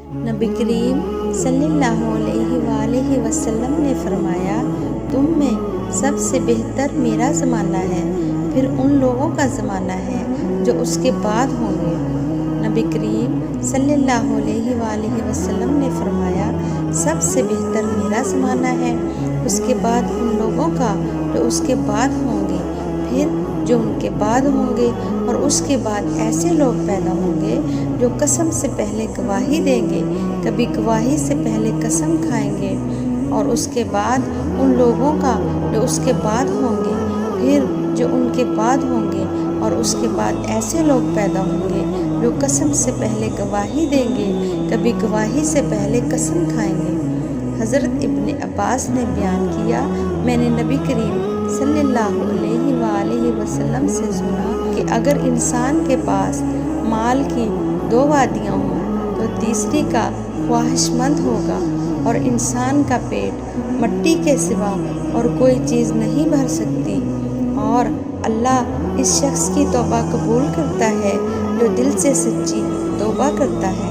نبی کریم صلی اللہ علیہ وآلہ وسلم نے فرمایا، تم میں سب سے بہتر میرا زمانہ ہے، پھر ان لوگوں کا زمانہ ہے جو اس کے بعد ہوں گے۔ نبی کریم صلی اللہ علیہ وآلہ وسلم نے فرمایا، سب سے بہتر میرا زمانہ ہے، اس کے بعد ان لوگوں کا جو اس کے بعد ہوں گے، پھر جو ان کے بعد ہوں گے، اور اس کے بعد ایسے لوگ پیدا ہوں گے جو قسم سے پہلے گواہی دیں گے، کبھی گواہی سے پہلے قسم کھائیں گے، اور اس کے بعد ان لوگوں کا جو اس کے بعد ہوں گے، پھر جو ان کے بعد ہوں گے، اور اس کے بعد ایسے لوگ پیدا ہوں گے جو قسم سے پہلے گواہی دیں گے، کبھی گواہی سے پہلے قسم کھائیں گے۔ حضرت ابن عباس نے بیان کیا، میں نے نبی کریم صلی اللہ علیہ وآلہ وسلم سے سنا کہ اگر انسان کے پاس مال کی 2 وادیاں ہوں تو تیسری کا خواہش مند ہوگا، اور انسان کا پیٹ مٹی کے سوا اور کوئی چیز نہیں بھر سکتی، اور اللہ اس شخص کی توبہ قبول کرتا ہے جو دل سے سچی توبہ کرتا ہے۔